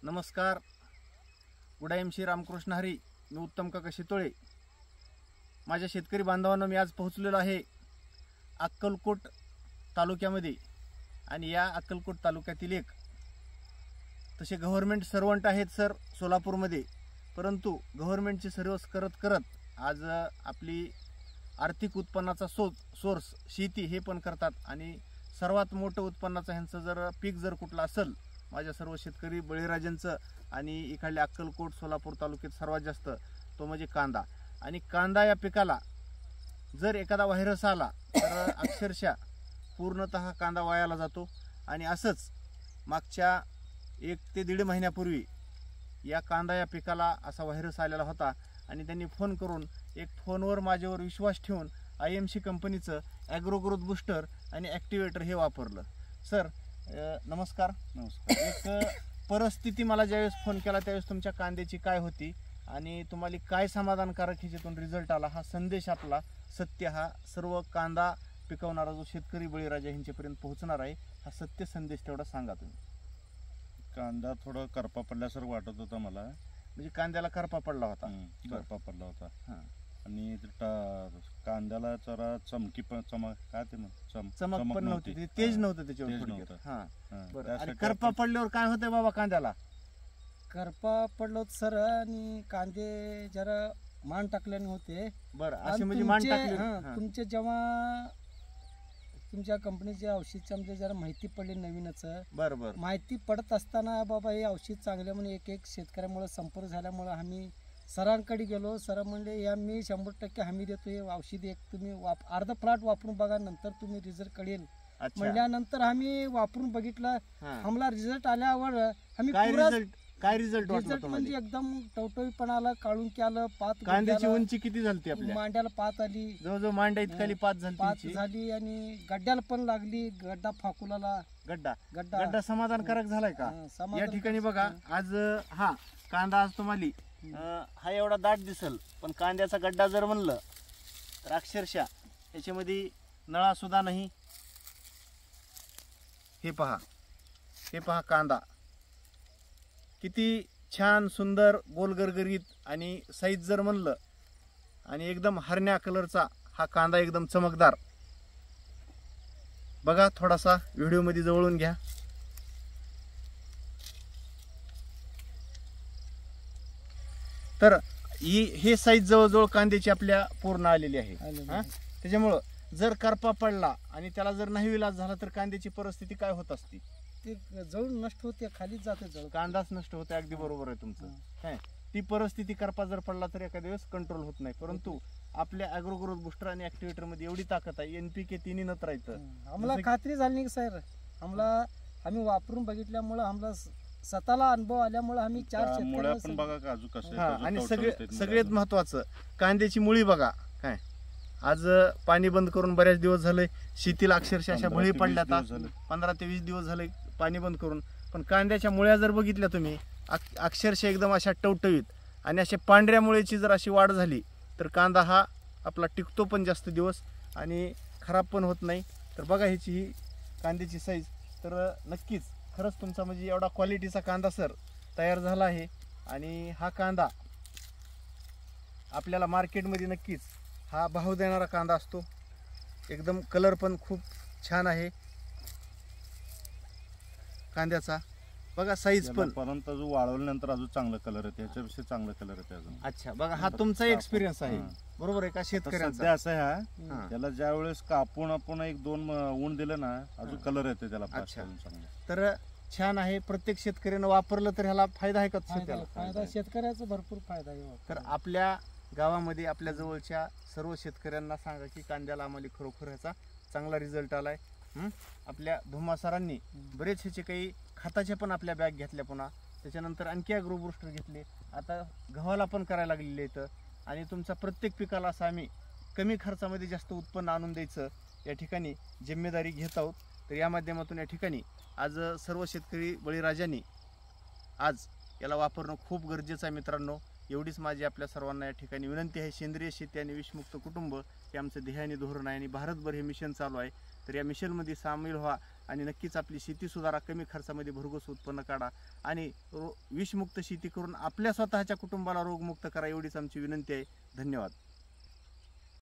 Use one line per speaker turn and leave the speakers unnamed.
नमस्कार. गुडाएमशी रामकृष्ण हरी. मी उत्तम काका शितोळे. माझ्या शेतकरी बांधवांनो, मी आज पोहोचलेलो आहे अक्कलकोट तालुक्यामध्ये. आणि या अक्कलकोट तालुक्यातील एक तसे गव्हर्नमेंट सर्वंट आहेत सर सोलापूरमध्ये, परंतु गव्हर्नमेंटची सर्व्हिस करत करत आज आपली आर्थिक उत्पन्नाचा सोर्स शेती हे पण करतात. आणि सर्वात मोठं उत्पन्नाचं ह्यांचं जर पीक जर कुठलं असेल माझ्या सर्व शेतकरी बळीराजांचं आणि इकडल्या अक्कलकोट सोलापूर तालुक्यात सर्वात जास्त तो म्हणजे कांदा. आणि कांदा या पिकाला जर एखादा व्हायरस आला तर अक्षरशः पूर्णतः कांदा वायाला जातो. आणि असंच मागच्या 1 ते 1.5 महिन्यापूर्वी या कांदा या पिकाला असा व्हायरस आलेला होता. आणि त्यांनी फोन करून फोनवर माझ्यावर विश्वास ठेवून IMC कंपनीचं ॲग्रो ग्रोथ बूस्टर आणि ॲक्टिवेटर हे वापरलं. सर नमस्कार. एक परिस्थिती, मला ज्यावेळेस फोन केला त्यावेळेस तुमच्या कांद्याची काय होती आणि तुम्हाला काय समाधानकारक ह्याच्यातून रिझल्ट आला, हा संदेश आपला सत्य हा सर्व कांदा पिकवणारा जो शेतकरी बळीराजा ह्यांच्यापर्यंत पोहोचणार आहे, हा सत्य संदेश तेवढा सांगा तुम्ही.
कांदा थोडा करपा पडल्यासारखं वाटत होता मला.
म्हणजे कांद्याला करपा पडला होता.
करपा पडला होता.
हां.
आणि कांद्याला जरा चमकी पण
चमक पण नव्हती, तेज नव्हतं त्याच्यावर.
हा.
आणि करपा पडल्यावर काय होतंय बाबा कांद्याला?
करपा पडलो सर आणि कांदे जरा मान टाकल्याने होते.
बरं, असे म्हणजे मान टाकले.
तुमचे जेव्हा तुमच्या कंपनीचे औषधच्या म्हणजे जरा माहिती पडली नवीनच.
बरोबर.
माहिती पडत असताना बाबा हे औषध चांगले म्हणून एक शेतकऱ्यामुळे संपर्क झाल्यामुळे आम्ही सरांकडे गेलो. सर म्हणले या मी 100% हमी देतो, हे औषध एक तुम्ही अर्धा प्लॉट वापरून बघा, नंतर तुम्ही रिझल्ट कळेल म्हणल्यानंतर आम्ही वापरून बघितलं. आम्हाला रिझल्ट आल्यावर आम्ही
काय रिझल्ट वाटला
म्हणजे एकदम टवटवीपणाला काढून केलं. पात
कांद्याची उंची किती झाली आपल्या?
मांड्याला पात आली,
जवळजवळ मांड्या इतकाली पात
झाली आणि गड्ड्याला पण लागली. गड्डा फाकुलाला
गड्डा समाधानकारक झालाय का? या ठिकाणी बघा, आज हा कांदा आज तुम्हाला हा एवढा दाट दिसल, पण कांद्याचा गड्डा जर म्हणलं तर अक्षरशः याच्यामध्ये नळा सुद्धा नाही. हे पहा कांदा किती छान सुंदर गोलगरगरीत. आणि साईज जर म्हणलं आणि एकदम हरण्या कलरचा हा कांदा, एकदम चमकदार. बघा, थोडासा व्हिडिओ मध्ये जवळून घ्या. तर हे साईज जवळजवळ कांद्याची आपल्या पूर्ण आलेली आहे. त्याच्यामुळं जर करपा पडला आणि त्याला जर नाही विलाज झाला तर कांद्याची परिस्थिती काय होत असती?
ते जळून नष्ट होते, खालीच जाते,
कांदाच नष्ट होते. अगदी बरोबर आहे तुमचं. काय ती परिस्थिती करपा जर पडला तर एका दिवस कंट्रोल होत नाही. परंतु आपल्या ॲग्रो ग्रोथ बूस्टर आणि ॲक्टिवेटर मध्ये एवढी ताकद आहे, NPK तिन्ही नत्र राहतं.
आम्हाला खात्री झाली नाही सर. आम्ही वापरून बघितल्यामुळे आम्हाला स्वतःला अनुभव आल्यामुळे आम्ही 4
शेतकरी.
आणि सगळ्यात महत्वाचं कांद्याची मुळी बघा. काय आज पाणी बंद करून बऱ्याच दिवस झाले, शेतीला अक्षरशः अशा बळी पडल्या. 15 ते 20 दिवस झाले पाणी बंद करून, पण कांद्याच्या मुळ्या जर बघितल्या तुम्ही अक्षरशः एकदम अशा टवटवीत आणि अशा पांढऱ्या मुळ्याची जर अशी वाढ झाली तर कांदा हा आपला टिकतो पण जास्त दिवस आणि खराब पण होत नाही. तर बघा ह्याची ही कांद्याची साईज. तर नक्कीच खरंच तुमचा म्हणजे एवढा क्वालिटीचा कांदा सर तयार झाला आहे. आणि हा कांदा आपल्याला मार्केटमध्ये नक्कीच हा भाव देणारा कांदा असतो. एकदम कलर पण खूप छान आहे कांद्याचा. बघा साईज पण,
परंतु जो वाळवल्यानंतर अजून चांगला कलर येते, याच्यापेक्षा चांगला कलर येते अजून.
अच्छा, बघा हा तुमचा एक्सपिरियन्स आहे, बरोबर आहे का शेतकऱ्यांचा?
असं आहे, त्याला ज्या वेळेस कापून आपण 1-2 ऊन दिलं ना, अजून कलर येते त्याला.
तर छान आहे. प्रत्येक शेतकऱ्यानं वापरलं तर ह्याला फायदा आहे का?
फायदा शेतकऱ्याचा भरपूर फायदा आहे.
तर आपल्या गावामध्ये आपल्या जवळच्या सर्व शेतकऱ्यांना सांगा की कांद्याला आम्हाला खरोखर ह्याचा चांगला रिझल्ट आलाय. आपल्या भूमा सरांनी बरेच ह्याचे काही खताचे पण आपल्या बॅग घेतल्या, पुन्हा त्याच्यानंतर आणखी ॲग्रो बूस्टर घेतले. आता गव्हाला पण करायला लागलेले इथं. आणि तुमचा प्रत्येक पिकाला असं आम्ही कमी खर्चामध्ये जास्त उत्पन्न आणून द्यायचं या ठिकाणी जिम्मेदारी घेत आहोत. तर या माध्यमातून या ठिकाणी आज सर्व शेतकरी बळीराजांनी आज याला वापरणं खूप गरजेचं आहे. मित्रांनो, एवढीच माझी आपल्या सर्वांना या ठिकाणी विनंती आहे. सेंद्रिय शेती आणि विषमुक्त कुटुंब हे आमचं ध्येय आणि धोरण आहे आणि भारतभर हे मिशन चालू आहे. तर या मिशनमध्ये सामील व्हा आणि नक्कीच आपली शेती सुधारा, कमी खर्चामध्ये भरघोस उत्पन्न काढा आणि विषमुक्त शेती करून आपल्या स्वतःच्या कुटुंबाला रोगमुक्त करा, एवढीच आमची विनंती आहे. धन्यवाद.